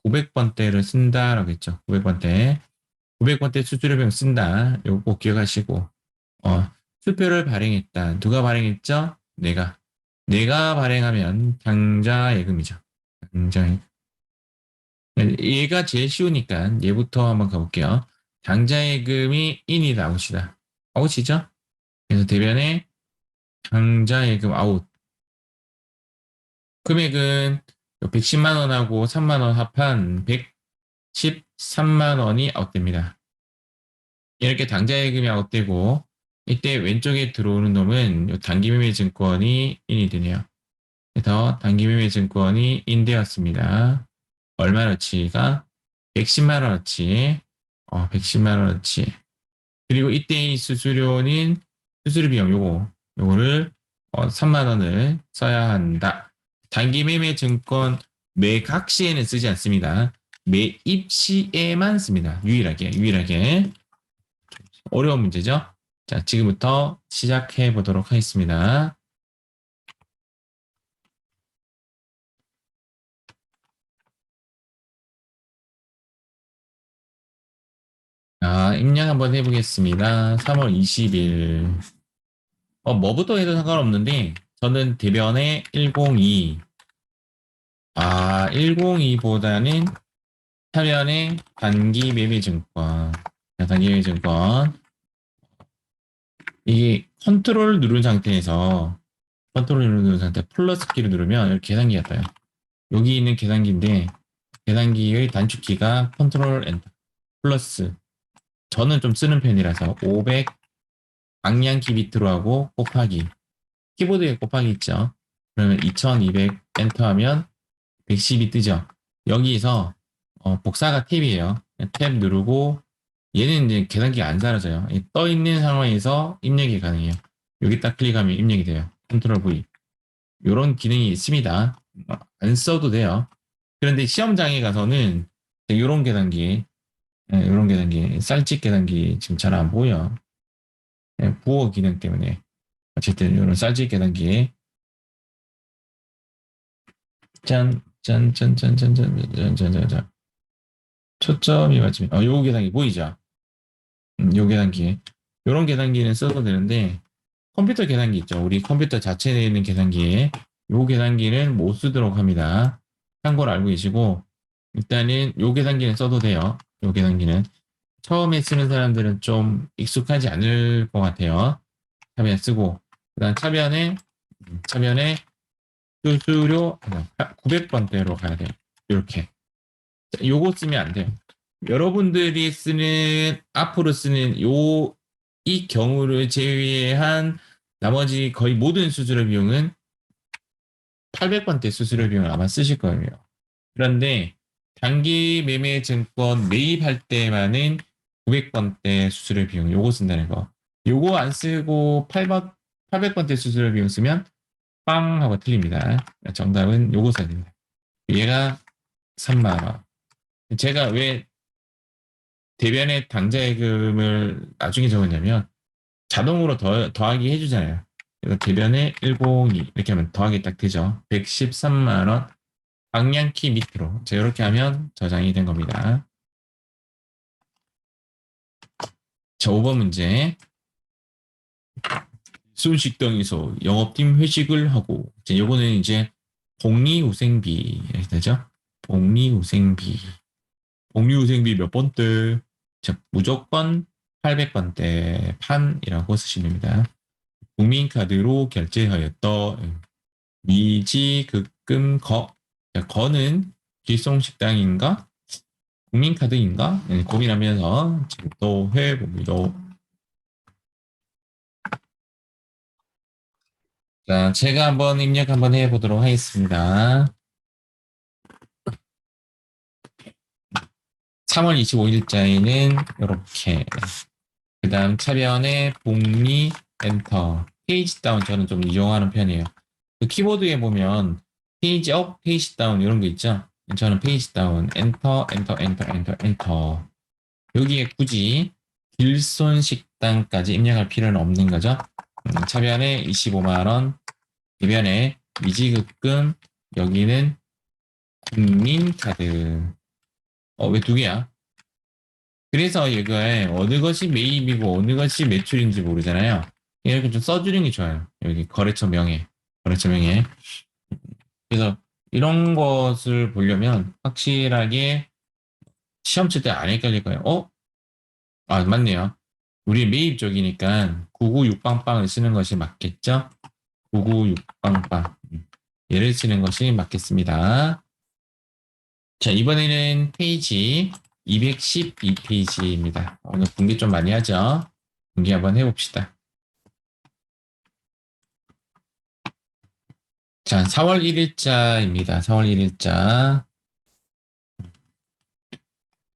500번대를 쓴다라고 했죠. 500번대. 500번대 수수료 비용 쓴다. 요거 꼭 기억하시고 수표를 발행했다. 누가 발행했죠? 내가 발행하면 당좌 예금이죠. 당좌 예금. 얘가 제일 쉬우니까 얘부터 한번 가볼게요. 당좌 예금이 인이다 아웃이다. 아웃이죠? 그래서 대변에 당좌 예금 아웃. 금액은 110만 원하고 3만 원 합한 113만 원이 아웃됩니다. 이렇게 당좌 예금이 아웃되고 이때 왼쪽에 들어오는 놈은 단기매매 증권이 인이 되네요. 그래서 단기매매 증권이 인되었습니다. 얼마어치가 110만 원어치, 110만 원어치. 그리고 이때의 수수료는 수수료 비용 요거를 3만 원을 써야 한다. 단기매매 증권 매각 시에는 쓰지 않습니다. 매입 시에만 씁니다. 유일하게. 어려운 문제죠? 자, 지금부터 시작해 보도록 하겠습니다. 입력 한번 해보겠습니다. 3월 20일. 뭐부터 해도 상관없는데, 저는 대변에 102. 102보다는 사변에 단기 매매 증권. 단기 매매 증권. 이게 컨트롤 누른 상태에서, 플러스 키를 누르면 이렇게 계산기가 떠요. 여기 있는 계산기인데, 계산기의 단축키가 컨트롤 엔터. 플러스. 저는 좀 쓰는 편이라서 500 방향키 비트로 하고 곱하기. 키보드에 곱하기 있죠. 그러면 2200 엔터하면 110이 뜨죠. 여기서 복사가 탭이에요. 탭 누르고 얘는 이제 계산기가 안 사라져요. 떠 있는 상황에서 입력이 가능해요. 여기 딱 클릭하면 입력이 돼요. 컨트롤 V. 이런 기능이 있습니다. 안 써도 돼요. 그런데 시험장에 가서는 이런 계산기, 이런 계산기, 쌀집 계산기 지금 잘 안 보여. 부호 기능 때문에. 어쨌든 이런 쌀집 계산기 짠. 초점이 맞으면, 요 계산기 보이죠? 요 계산기. 요런 계산기는 써도 되는데, 컴퓨터 계산기 있죠? 우리 컴퓨터 자체에 있는 계산기에 요 계산기는 못 쓰도록 합니다. 참고로 알고 계시고, 일단은 요 계산기는 써도 돼요. 요 계산기는. 처음에 쓰는 사람들은 좀 익숙하지 않을 것 같아요. 차변 쓰고, 그 다음 차변에 수수료 900번대로 가야 돼요. 이렇게. 요거 쓰면 안 돼요. 여러분들이 앞으로 쓰는 이 경우를 제외한 나머지 거의 모든 수수료 비용은 800번대 수수료 비용을 아마 쓰실 거예요. 그런데 단기 매매 증권 매입할 때만은 900번대 수수료 비용 요거 쓴다는 거. 요거 안 쓰고 800번대 수수료 비용 쓰면 빵 하고 틀립니다. 정답은 요거 써야 됩니다. 얘가 3만 원. 제가 왜 대변에 당좌예금을 나중에 적었냐면 자동으로 더하기 해주잖아요. 그래서 대변에 102 이렇게 하면 더하기 딱 되죠. 113만 원 방향키 밑으로 자 이렇게 하면 저장이 된 겁니다. 자 5번 문제 순식당에서 영업팀 회식을 하고 요거는 이제 복리후생비 이렇게 되죠. 복리후생비 복리후생비 몇 번대? 자, 무조건 800번대 판이라고 쓰시면 됩니다. 국민카드로 결제하였다. 미지급금 거. 자, 거는 길송식당인가? 국민카드인가? 고민하면서 지금 또 해봅니다. 자, 제가 한번 입력 한번 해보도록 하겠습니다. 3월 25일자에는 이렇게 그 다음 차변에 복리 엔터 페이지 다운 저는 좀 이용하는 편이에요. 그 키보드에 보면 페이지 업, 페이지 다운 이런 거 있죠. 저는 페이지 다운 엔터 엔터 엔터 엔터 엔터 여기에 굳이 길손식당까지 입력할 필요는 없는 거죠. 차변에 25만 원, 대변에 미지급금, 여기는 국민카드. 왜 두 개야? 그래서 이거에 어느 것이 매입이고 어느 것이 매출인지 모르잖아요. 이렇게 좀 써주는 게 좋아요. 여기 거래처 명예, 거래처 명예. 그래서 이런 것을 보려면 확실하게 시험 칠 때 안 헷갈릴 거예요. 맞네요. 우리 매입 쪽이니까 996빵빵을 쓰는 것이 맞겠죠? 996빵빵. 얘를 쓰는 것이 맞겠습니다. 자, 이번에는 페이지 212페이지입니다. 오늘 분기 좀 많이 하죠? 분기 한번 해봅시다. 자, 4월 1일자입니다. 4월 1일자.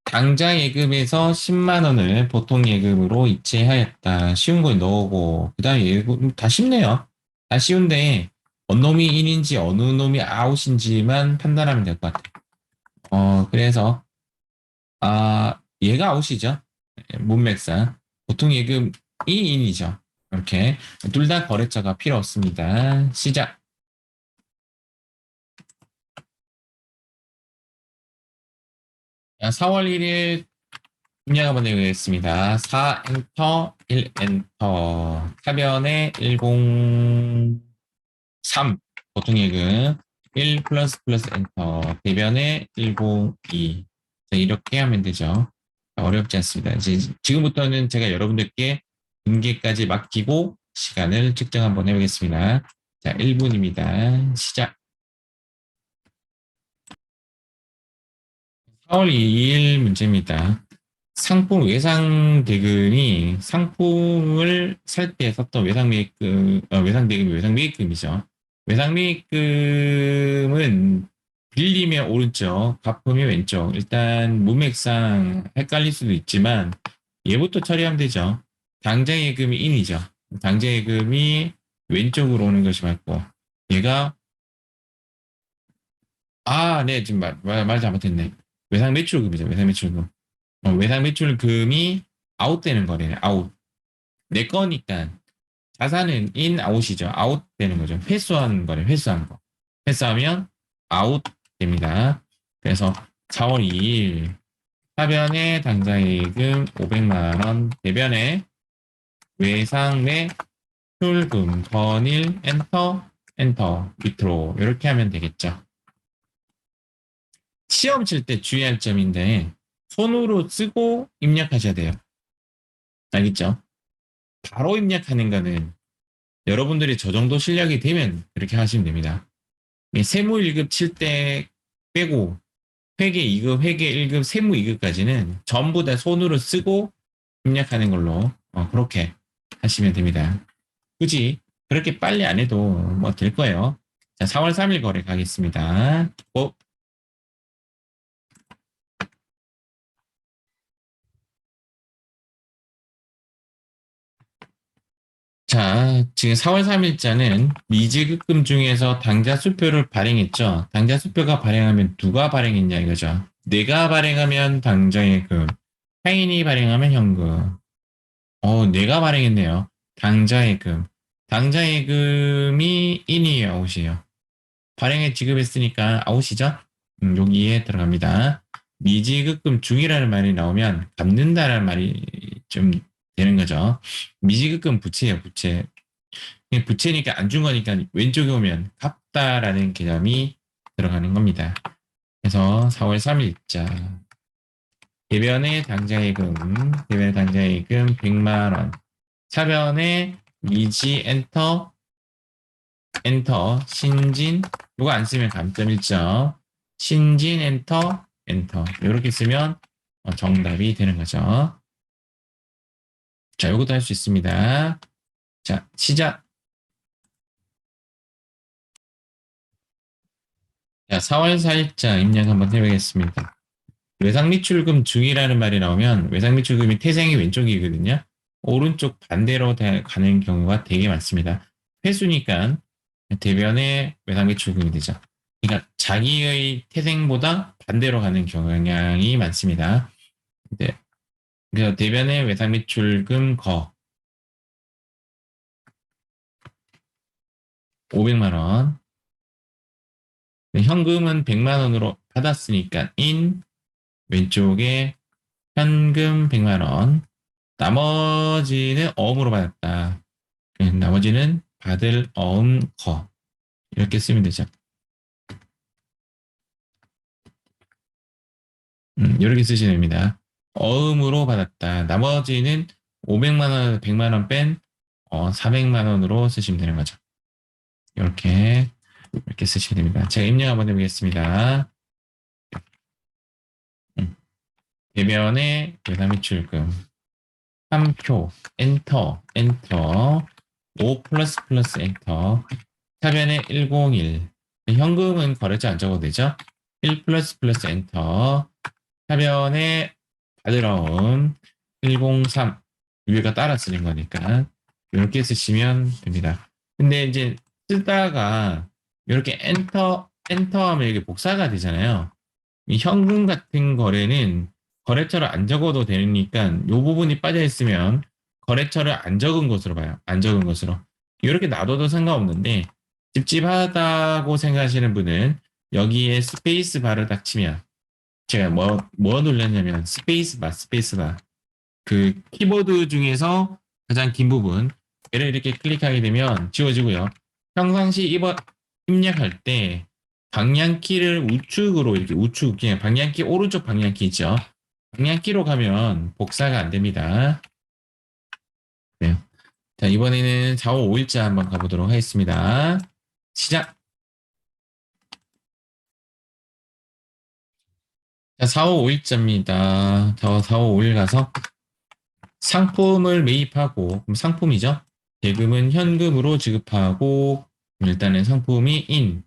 당좌 예금에서 10만 원을 보통 예금으로 이체하였다. 쉬운 거 넣어오고, 그 다음에 예금, 다 쉽네요. 다 쉬운데, 어느 놈이 인인지 어느 놈이 아웃인지만 판단하면 될 것 같아요. 그래서, 얘가 아웃이죠. 문맥상. 보통 예금이 인이죠. 이렇게. 둘 다 거래처가 필요 없습니다. 시작. 자, 4월 1일 입력 한번 해보겠습니다. 4 엔터, 1 엔터. 사변에 103. 보통 예금. 1 플러스 플러스 엔터. 대변에 102. 자, 이렇게 하면 되죠. 어렵지 않습니다. 이제 지금부터는 제가 여러분들께 분기까지 맡기고 시간을 측정 한번 해보겠습니다. 자, 1분입니다. 시작. 4월 2일 문제입니다. 상품 외상 대금이 상품을 살 때 썼던 외상 매입금, 외상 대금이 외상 매입금이죠. 외상 매입금은 빌리면 오른쪽, 갚으면 왼쪽. 일단 문맥상 헷갈릴 수도 있지만 얘부터 처리하면 되죠. 당장 예금이 인이죠. 당장 예금이 왼쪽으로 오는 것이 맞고 얘가 네, 지금 말 잘못했네. 외상 매출금이죠. 외상 매출금. 외상 매출금이 아웃되는 거래요. 아웃. 내 거니까 자산은 인 아웃이죠. 아웃 되는 거죠. 회수하는 거래요. 회수한 거. 회수하면 아웃 됩니다. 그래서 4월 2일 하변에 당장예금 500만 원, 대변에 외상 매출금 전일 엔터 엔터 밑으로 이렇게 하면 되겠죠. 시험 칠 때 주의할 점인데 손으로 쓰고 입력하셔야 돼요. 알겠죠? 바로 입력하는 거는 여러분들이 저 정도 실력이 되면 그렇게 하시면 됩니다. 세무 1급 칠 때 빼고 회계 2급, 회계 1급, 세무 2급까지는 전부 다 손으로 쓰고 입력하는 걸로 그렇게 하시면 됩니다. 굳이 그렇게 빨리 안 해도 뭐 될 거예요. 자, 4월 3일 거래 가겠습니다. 자, 지금 4월 3일자는 미지급금 중에서 당좌 수표를 발행했죠. 당좌 수표가 발행하면 누가 발행했냐 이거죠. 내가 발행하면 당좌예금, 타인이 발행하면 현금. 내가 발행했네요. 당좌예금. 당좌예금이 인이에요, 아웃이에요. 발행에 지급했으니까 아웃이죠. 여기에 들어갑니다. 미지급금 중이라는 말이 나오면 갚는다라는 말이 좀 되는 거죠. 미지급금 부채예요, 부채. 부채니까 안 준 거니까 왼쪽에 오면 갚다라는 개념이 들어가는 겁니다. 그래서 4월 3일자 대변의 당좌예금, 대변의 당좌예금 100만 원. 차변의 미지 엔터, 엔터, 신진, 이거 안 쓰면 감점 1점. 신진 엔터, 엔터. 이렇게 쓰면 정답이 되는 거죠. 자, 이것도 할 수 있습니다. 자, 시작. 자, 4월 4일자 입력 한번 해보겠습니다. 외상미출금 중이라는 말이 나오면 외상미출금이 태생이 왼쪽이거든요. 오른쪽 반대로 가는 경우가 되게 많습니다. 회수니까 대변에 외상미출금이 되죠. 그러니까 자기의 태생보다 반대로 가는 경향이 많습니다. 네. 그래서 대변에 외상미출금 거 500만 원. 현금은 100만 원으로 받았으니까 인 왼쪽에 현금 100만 원. 나머지는 어음으로 받았다. 나머지는 받을 어음 거 이렇게 쓰면 되죠. 이렇게 쓰시면 됩니다. 어음으로 받았다. 나머지는 500만 원, 100만 원 뺀 400만 원으로 쓰시면 되는 거죠. 이렇게 쓰시면 됩니다. 제가 입력 한번 해보겠습니다. 대변의 외상미출금 3표 엔터 엔터 5 플러스 플러스 엔터 차변에 101 현금은 거래처 안 적어도 되죠? 1 플러스 플러스 엔터 차변에 받으러온 103 위에가 따라 쓰는 거니까 이렇게 쓰시면 됩니다. 근데 이제 쓰다가 이렇게 엔터 하면 이게 복사가 되잖아요. 이 현금 같은 거래는 거래처를 안 적어도 되니까 이 부분이 빠져 있으면 거래처를 안 적은 것으로 봐요. 안 적은 것으로. 이렇게 놔둬도 상관없는데 찝찝하다고 생각하시는 분은 여기에 스페이스 바를 딱 치면 제가 뭐 눌렀냐면 스페이스 바. 그 키보드 중에서 가장 긴 부분 얘를 이렇게 클릭하게 되면 지워지고요. 평상시 입력할 때 방향키를 우측으로 이렇게 우측 그냥 방향키 오른쪽 방향키 있죠. 방향키로 가면 복사가 안 됩니다. 네. 자, 이번에는 4월 5일자 한번 가보도록 하겠습니다. 시작. 자, 4월 5일자입니다. 4월 5일 가서 상품을 매입하고, 그럼 상품이죠. 대금은 현금으로 지급하고, 일단은 상품이 인,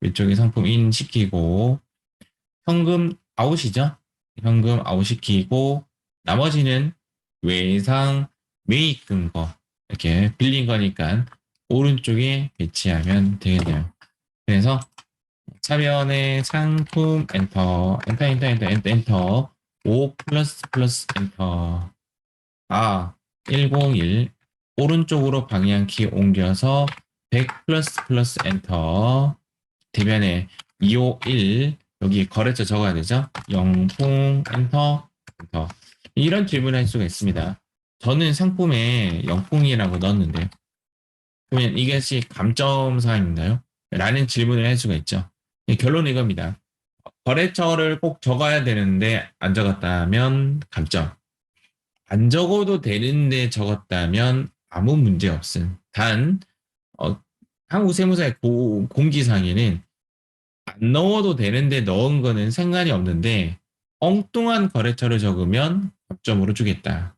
왼쪽에 상품 인 시키고, 현금 아웃이죠. 현금 아웃시키고 나머지는 외상 매입금 거 이렇게 빌린 거니까 오른쪽에 배치하면 되겠네요. 그래서 차변에 상품 엔터 5 플러스 플러스 엔터 101 오른쪽으로 방향키 옮겨서 100 플러스 플러스 엔터 대변에 251 여기 거래처 적어야 되죠? 영풍 엔터 엔터 이런 질문을 할 수가 있습니다. 저는 상품에 영풍이라고 넣었는데 그러면 이것이 감점 사항인가요? 라는 질문을 할 수가 있죠. 결론은 이겁니다. 거래처를 꼭 적어야 되는데 안 적었다면 감점. 안 적어도 되는데 적었다면 아무 문제 없음. 단 한국세무사의 공지사항에는 안 넣어도 되는데 넣은 거는 상관이 없는데 엉뚱한 거래처를 적으면 감점으로 주겠다.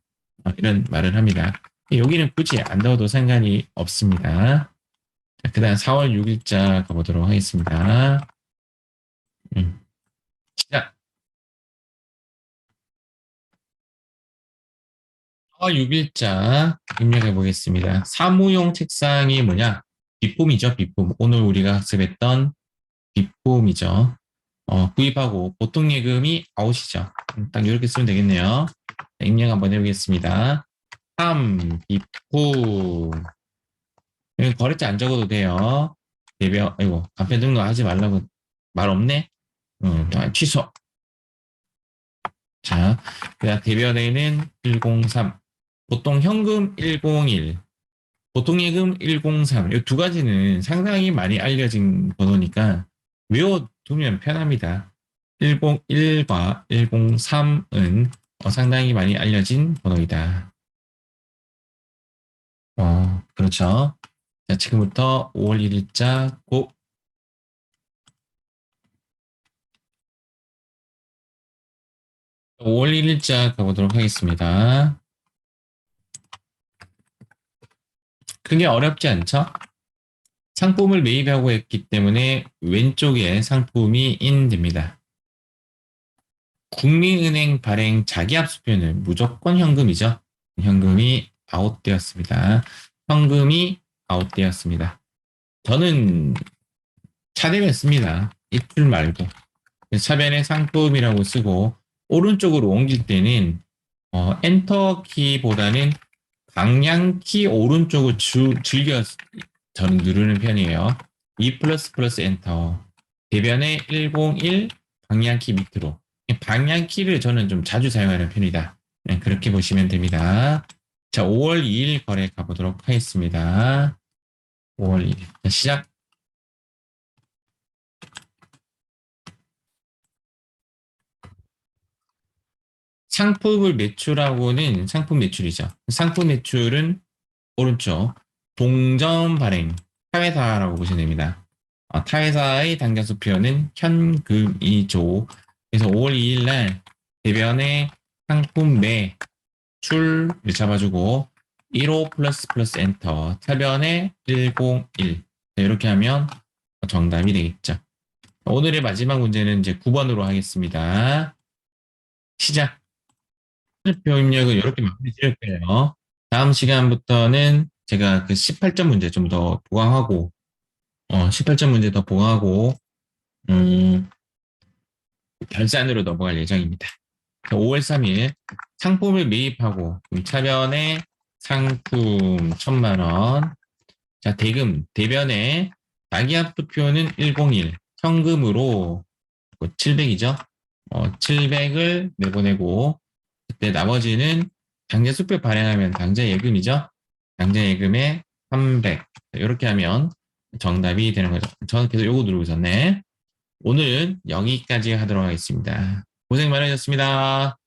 이런 말을 합니다. 여기는 굳이 안 넣어도 상관이 없습니다. 그 다음 4월 6일자 가보도록 하겠습니다. 시작. 4월 6일자 입력해 보겠습니다. 사무용 책상이 뭐냐? 빗폼이죠, 빗폼. 오늘 우리가 학습했던 빗폼이죠. 구입하고 보통 예금이 아웃이죠. 딱 이렇게 쓰면 되겠네요. 입력 한번 해보겠습니다. 3, 빗폼. 거래처 안 적어도 돼요. 대변, 아이고, 간편 등록하지 말라고 말 없네? 취소. 자, 그다음 대변에는 103. 보통 현금 101. 보통 예금 103. 이 두 가지는 상당히 많이 알려진 번호니까 외워두면 편합니다. 101과 103은 상당히 많이 알려진 번호이다. 그렇죠. 자, 지금부터 5월 1일자 고 5월 1일자 가보도록 하겠습니다. 크게 어렵지 않죠? 상품을 매입하고 했기 때문에 왼쪽에 상품이 인됩니다. 국민은행 발행 자기압수표는 무조건 현금이죠. 현금이 아웃되었습니다. 현금이 아웃되었습니다. 저는 차대를 씁니다. 입줄 말고. 차변에 상품이라고 쓰고 오른쪽으로 옮길 때는 엔터 키보다는 방향키 오른쪽을 즐겨 저는 누르는 편이에요. 2 플러스 플러스 엔터. 대변에 101 방향키 밑으로. 방향키를 저는 좀 자주 사용하는 편이다. 네, 그렇게 보시면 됩니다. 자, 5월 2일 거래 가보도록 하겠습니다. 5월 2일. 자, 시작. 상품을 매출하고는 상품 매출이죠. 상품 매출은 오른쪽 동전 발행 타회사라고 보시면 됩니다. 타회사의 당장수표는 현금이죠. 그래서 5월 2일 날 대변에 상품 매출을 잡아주고 15 플러스 플러스 엔터 차변에 101 이렇게 하면 정답이 되겠죠. 오늘의 마지막 문제는 이제 9번으로 하겠습니다. 시작. 표 입력은 이렇게 마무리 지을 거예요. 다음 시간부터는 제가 그 18점 문제 좀 더 보강하고, 18점 문제 더 보강하고, 음, 결산으로 넘어갈 예정입니다. 5월 3일 상품을 매입하고 차변에 상품 1,000만 원. 자, 대변에 자기압수표는 101, 현금으로 700이죠. 700을 내보내고 그때 나머지는 당좌수표 발행하면 당좌예금이죠. 당좌예금에 300 이렇게 하면 정답이 되는 거죠. 저는 계속 요거 누르고 있었네. 오늘은 여기까지 하도록 하겠습니다. 고생 많으셨습니다.